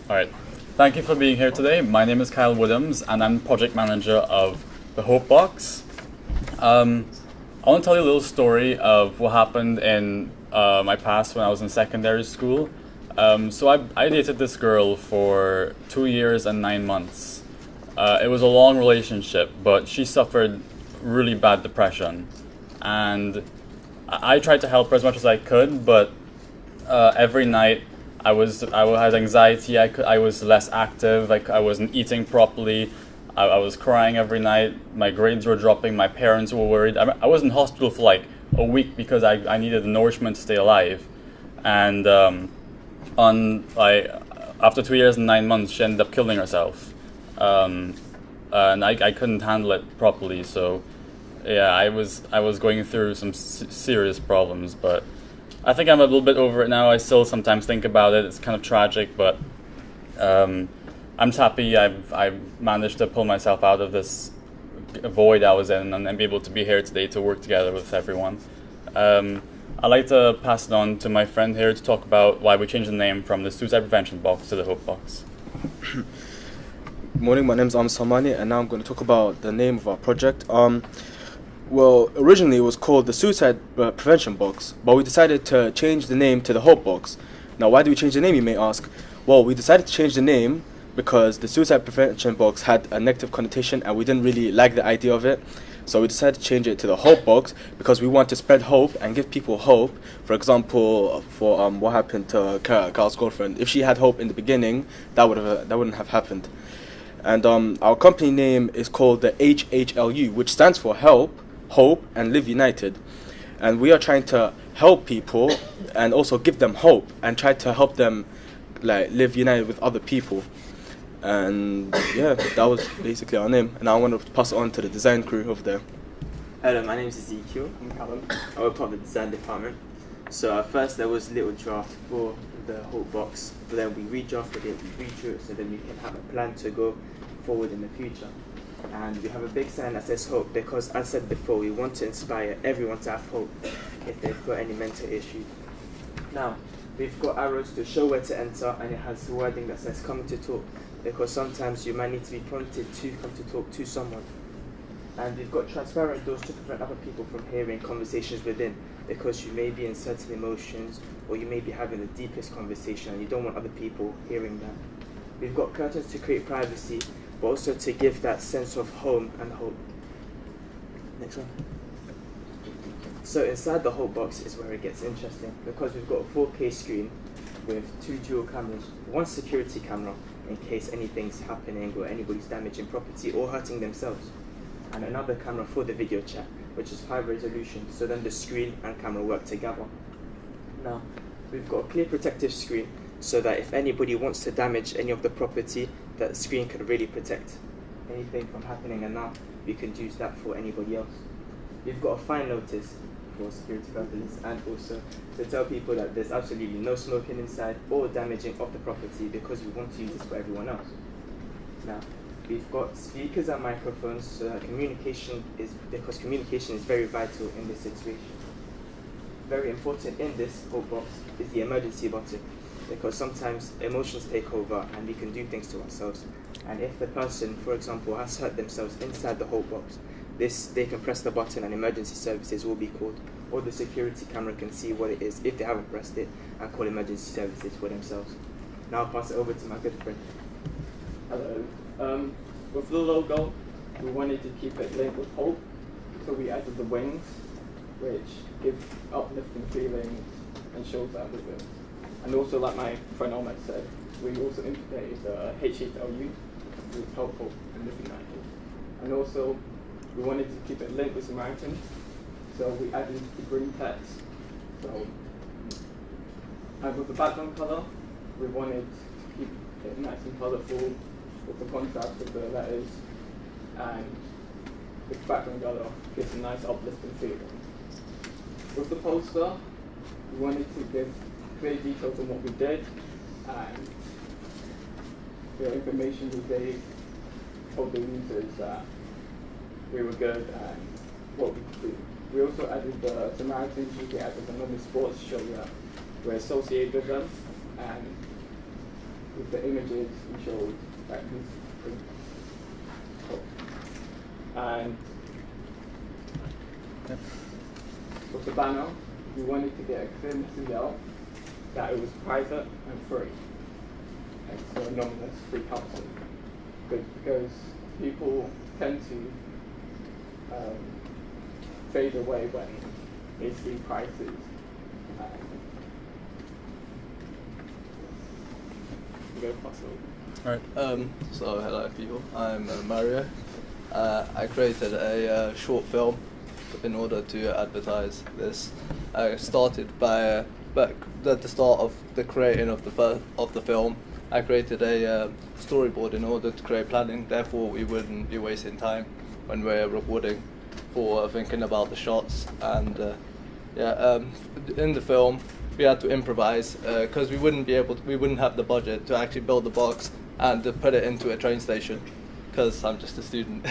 All right. Thank you for being here today. My name is Kyle Williams, and I'm project manager of the Hope Box. I want to tell you a little story of what happened in my past when I was in secondary school. So I dated this girl for 2 years and 9 months. It was a long relationship, but she suffered really bad depression, and I tried to help her as much as I could, but every night I had anxiety. I was less active. I wasn't eating properly. I was crying every night. My grades were dropping. My parents were worried. I was in hospital for like a week because I needed nourishment to stay alive. And after 2 years and 9 months, she ended up killing herself. And I couldn't handle it properly. So yeah, I was going through some serious problems, but I think I'm a little bit over it now. I still sometimes think about it. It's kind of tragic, but I'm just happy I've managed to pull myself out of this void I was in and be able to be here today to work together with everyone. I'd like to pass it on to my friend here to talk about why we changed the name from the Suicide Prevention Box to the Hope Box. Good morning, my name is Samani, and now I'm going to talk about the name of our project. Well, originally it was called the Suicide Prevention Box, but we decided to change the name to the Hope Box. Now, why do we change the name, you may ask? Well, we decided to change the name because the Suicide Prevention Box had a negative connotation and we didn't really like the idea of it. So we decided to change it to the Hope Box because we want to spread hope and give people hope. For example, for what happened to Carl's girlfriend. If she had hope in the beginning, that wouldn't have happened. And our company name is called the HHLU, which stands for Help, Hope, and Live United. And we are trying to help people and also give them hope and try to help them live united with other people. And yeah, that was basically our name. And I want to pass it on to the design crew over there. Hello, my name is Ezekiel. I'm Callum. I work part of the design department. So at first there was a little draft for the Hope Box, but then we redrafted it, we redrew it so then we can have a plan to go forward in the future. And we have a big sign that says hope because, as said before, we want to inspire everyone to have hope if they've got any mental issues. Now, we've got arrows to show where to enter, and it has wording that says come to talk, because sometimes you might need to be prompted to come to talk to someone. And we've got transparent doors to prevent other people from hearing conversations within, because you may be in certain emotions or you may be having the deepest conversation and you don't want other people hearing that. We've got curtains to create privacy, but also to give that sense of home and hope. Next one. So inside the Hope Box is where it gets interesting, because we've got a 4K screen with 2 dual cameras, one security camera in case anything's happening or anybody's damaging property or hurting themselves, and another camera for the video chat, which is high resolution, so then the screen and camera work together. Now, we've got a clear protective screen so that if anybody wants to damage any of the property, that screen can really protect anything from happening, and now we can use that for anybody else. We've got a fine notice for security purposes and also to tell people that there's absolutely no smoking inside or damaging of the property, because we want to use this for everyone else. Now, we've got speakers and microphones so that communication is very vital in this situation. Very important in this Hope Box is the emergency button, because sometimes emotions take over and we can do things to ourselves. And if the person, for example, has hurt themselves inside the Hope Box, they can press the button and emergency services will be called, or the security camera can see what it is if they haven't pressed it and call emergency services for themselves. Now I'll pass it over to my good friend. Hello. With the logo, we wanted to keep it linked with hope, so we added the wings, which give uplifting feelings and shows that we're good. And also, like my friend Ahmed said, we also integrated the HHLU, which is helpful and living united. And also, we wanted to keep it linked with Samaritan, so we added the green text. So, and with the background color, we wanted to keep it nice and colorful with the contrast of the letters, and the background color gives a nice uplifting feeling. With the poster, we wanted to give clear details on what we did and the information we gave told the users that we were good and what we could do. We also added the Samaritans, we added another sports show that we're associated with them, and with the images we showed that and with the banner, we wanted to get a clear message out that it was private and free. And so anonymous free counselling. Because people tend to fade away when they see prices. Go possible. Alright. So hello people, I'm Mario. I created a short film in order to advertise this. I started by back at the start of the creating of the film. I created a storyboard in order to create planning. Therefore, we wouldn't be wasting time when we're recording for thinking about the shots. And in the film, we had to improvise because we wouldn't have the budget to actually build the box and to put it into a train station. Because I'm just a student,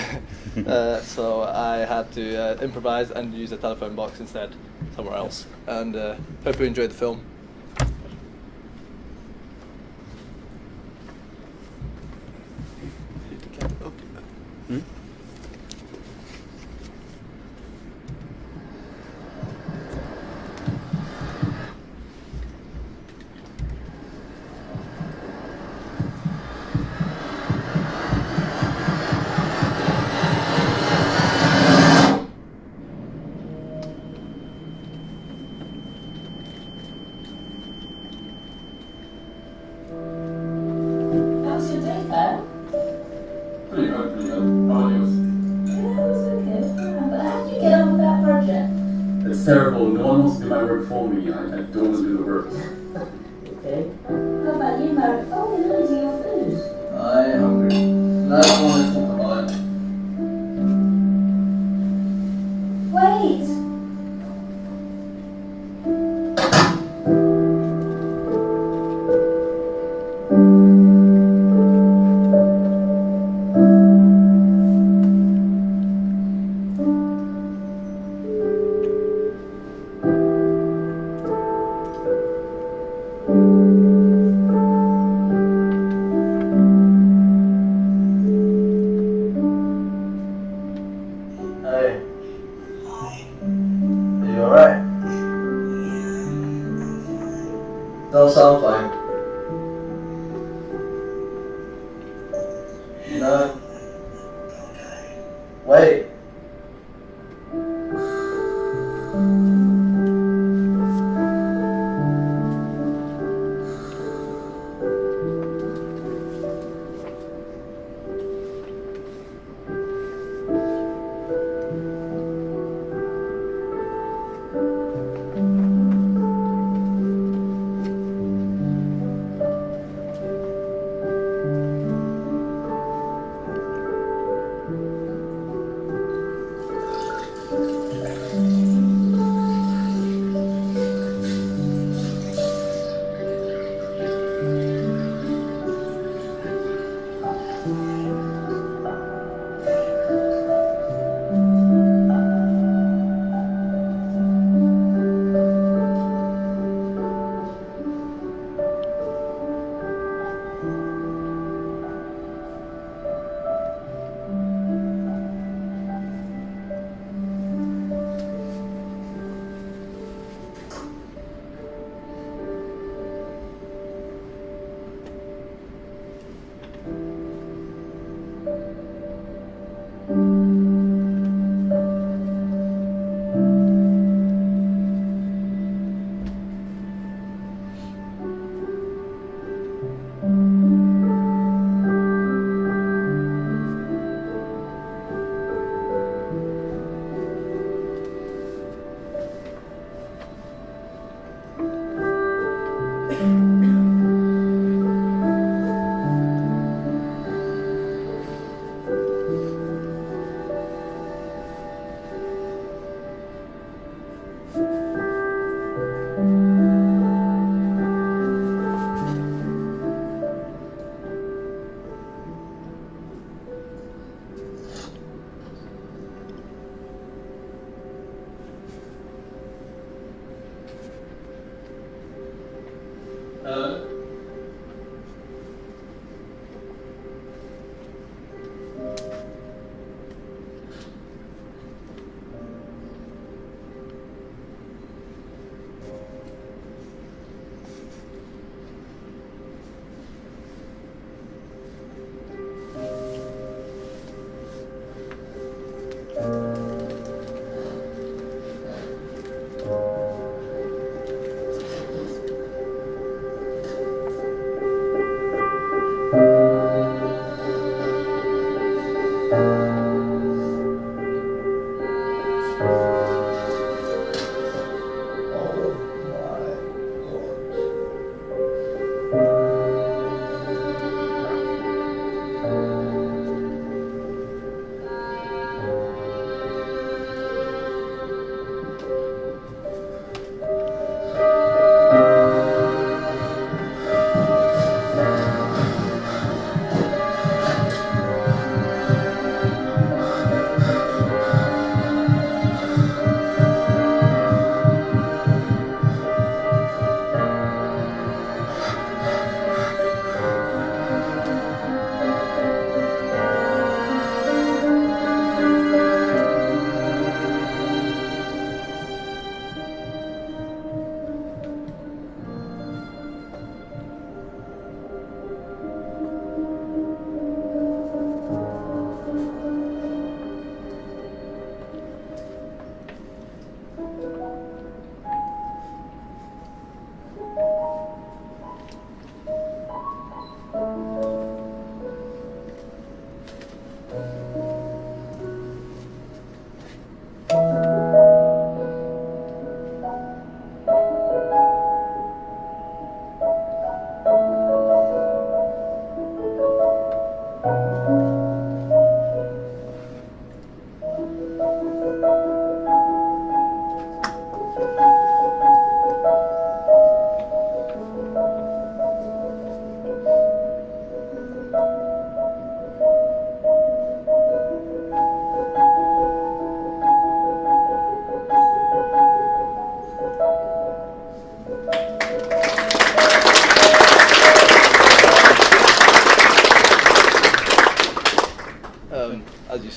so I had to improvise and use a telephone box instead, somewhere else. And hope you enjoyed the film. How's your day, Kyle? Pretty good, pretty good. How about yours? Yeah, it was okay. But how did you get on with that project? It's terrible. No one wants to do my work for me. I don't want to do the work. Okay. How about you, Mary? Oh, you're losing your food. I am hungry. I don't want to talk about it. Wait!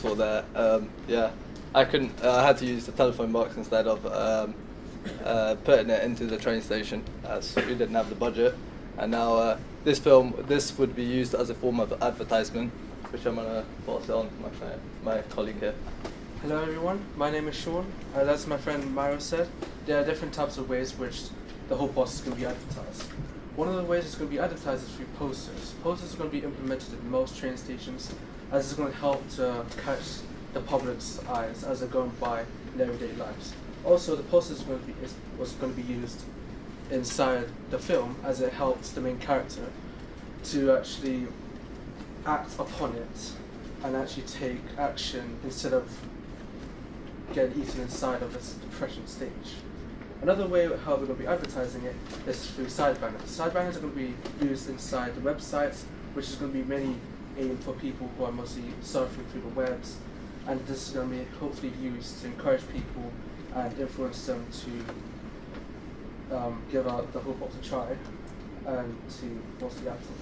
useful there. Yeah, I couldn't. I had to use the telephone box instead of putting it into the train station, as we didn't have the budget. And now this would be used as a form of advertisement, which I'm gonna pass on to my colleague here. Hello everyone, my name is Sean. As my friend Mario said, there are different types of ways which the whole box is going to be advertised. One of the ways it's going to be advertised is through posters. Posters are going to be implemented in most train stations, as it's going to help to catch the public's eyes as they're going by in their everyday lives. Also, the posters was going to be used inside the film, as it helps the main character to actually act upon it and actually take action instead of getting eaten inside of this depression stage. Another way how we're going to be advertising it is through side banners. Side banners are going to be used inside the websites, which is going to be mainly aimed for people who are mostly surfing through the webs, and this is going to be hopefully used to encourage people and influence them to give out the whole box a try and to mostly act on it.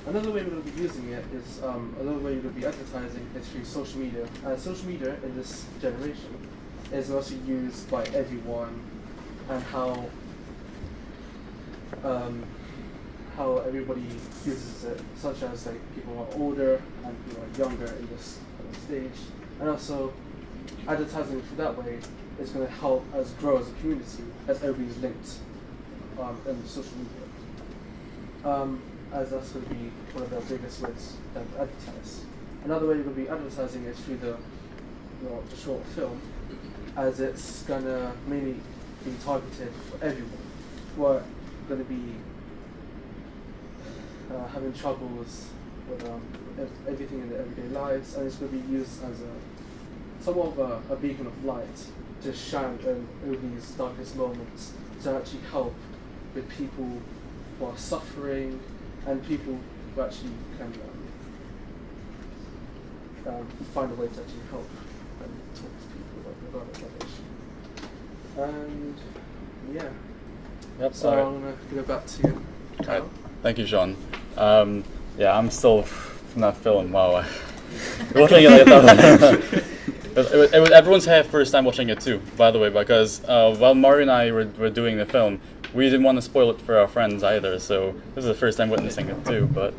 Another way we're going to be using it is, another way we're going to be advertising is through social media. And social media in this generation is mostly used by everyone, and how everybody uses it, such as like people who are older and people who are younger in this kind of stage. And also advertising through that way is going to help us grow as a community, as everybody's linked in social media. As that's going to be one of the biggest ways to advertise. Another way we're going to be advertising is through the short film, as it's going to mainly be targeted for everyone who are going to be having troubles with everything in their everyday lives, and it's going to be used as somewhat of a beacon of light to shine over these darkest moments, to actually help with people who are suffering, and people who actually can find a way to actually help and talk to people regarding that issue. And yeah. Yep. So I'm going to go back to you, Kyle. Thank you, Sean. Yeah, I'm still from that film. Wow. Watching it like that. It was everyone's first time watching it too, by the way, because while Mario and I were doing the film, we didn't want to spoil it for our friends either, so this is the first time witnessing it too. But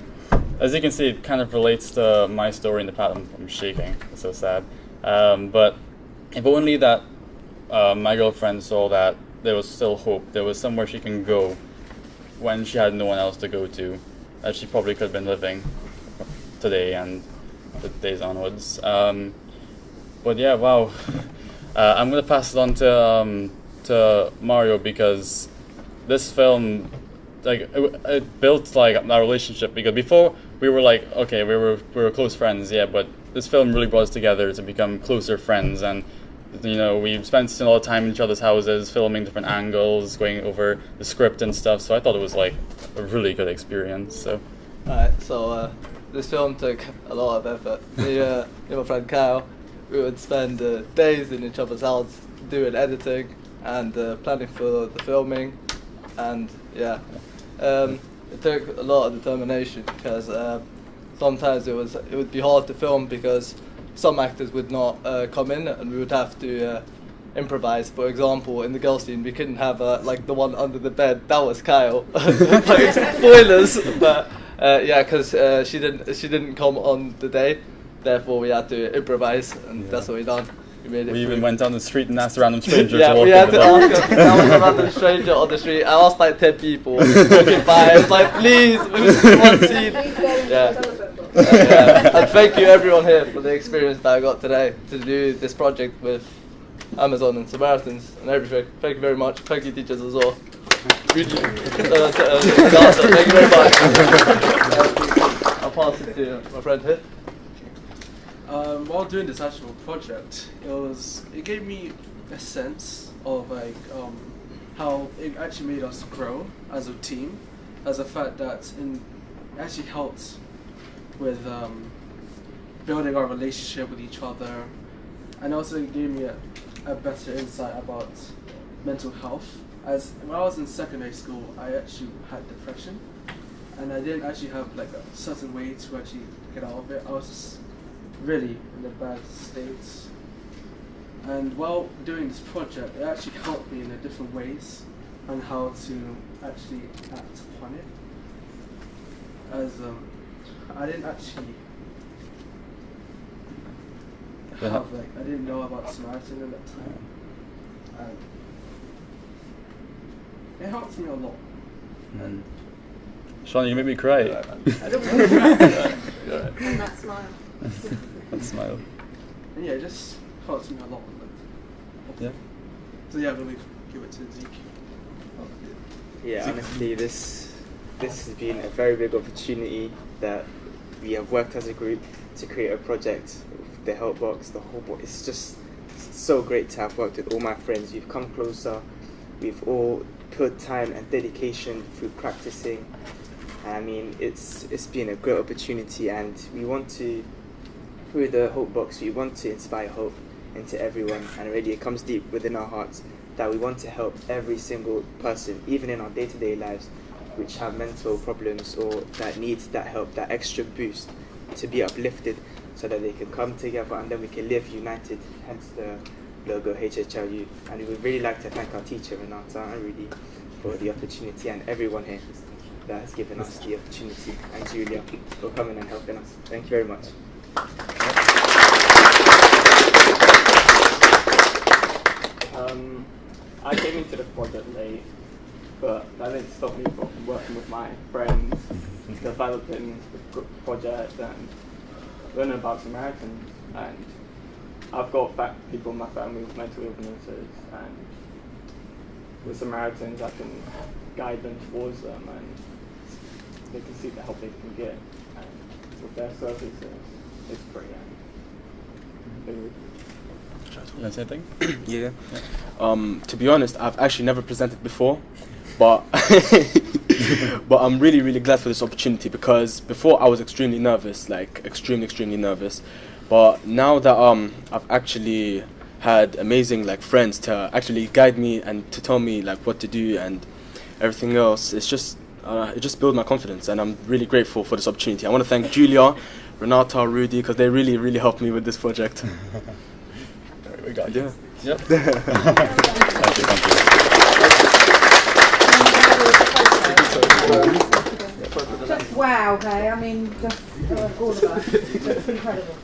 as you can see, it kind of relates to my story in the past. I'm shaking, it's so sad. But if only that my girlfriend saw that there was still hope, there was somewhere she can go when she had no one else to go to, that she probably could have been living today and the days onwards. But yeah, wow. I'm going to pass it on to Mario, because this film, like, it built like our relationship, because before we were like, okay, we were close friends, yeah, but this film really brought us together to become closer friends, and you know, we've spent a lot of time in each other's houses, filming different angles, going over the script and stuff, so I thought it was like a really good experience. So Alright, so this film took a lot of effort. Me and my friend Kyle, we would spend days in each other's house doing editing and planning for the filming, and yeah, it took a lot of determination, because sometimes it would be hard to film because some actors would not come in, and we would have to improvise. For example, in the girl scene, we couldn't have like the one under the bed. That was Kyle. Like, spoilers, but yeah, because she didn't come on the day, therefore we had to improvise, and that's what we done. We even went down the street and asked a random stranger yeah, to walk we had in to the box. ask that was a random stranger on the street. I asked like 10 people walking by. I was like, please, we just one scene. Yeah. And thank you everyone here for the experience that I got today to do this project with Amazon and Samaritans and everything. Thank you very much. Thank you teachers as well. Thank you very much. I'll pass it to my friend here. While doing this actual project, it gave me a sense of like how it actually made us grow as a team, as a fact that it actually helped with building our relationship with each other, and also it gave me a better insight about mental health. As when I was in secondary school, I actually had depression, and I didn't actually have like a certain way to actually get out of it. I was just really in a bad state. And while doing this project, it actually helped me in a different ways on how to actually act upon it. As I didn't actually have I didn't know about Samaritan at that time, and it helped me a lot. And Sean, you made me cry. I don't know. And that smile. That smile. And yeah, it just helps me a lot. Yeah. So yeah, I'm gonna give it to Zeke. Yeah, honestly, this has been a very big opportunity that we have worked as a group to create a project. The Help Box, the whole book. It's just so great to have worked with all my friends. We've come closer. We've all put time and dedication through practicing. I mean, it's been a great opportunity, and we want to, through the Hope Box, we want to inspire hope into everyone. And really, it comes deep within our hearts that we want to help every single person, even in our day-to-day lives, which have mental problems or that needs that help, that extra boost to be uplifted, so that they can come together and then we can live united, hence the logo HHLU. And we would really like to thank our teacher Renata and Rudy for the opportunity, and everyone here that has given us the opportunity, and Julia for coming and helping us. Thank you very much. I came into the project late, but that didn't stop me from working with my friends, developing the project and learning about Samaritans. And I've got people in my family with mental illnesses, and with Samaritans I can guide them towards them, and they can see the help they can get. And with their services, it's free. And You want to say anything? Yeah. To be honest, I've actually never presented before, but but I'm really, really glad for this opportunity, because before I was extremely nervous, like extremely nervous. But now that I've actually had amazing friends to actually guide me and to tell me what to do and everything else, it just built my confidence, and I'm really grateful for this opportunity. I want to thank Julia, Renata, Rudy, because they really, really helped me with this project. We got you. Yep. Thank you. Just wow, hey, I mean, just all of us. It's incredible.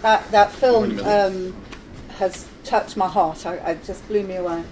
That film has touched my heart. It just blew me away.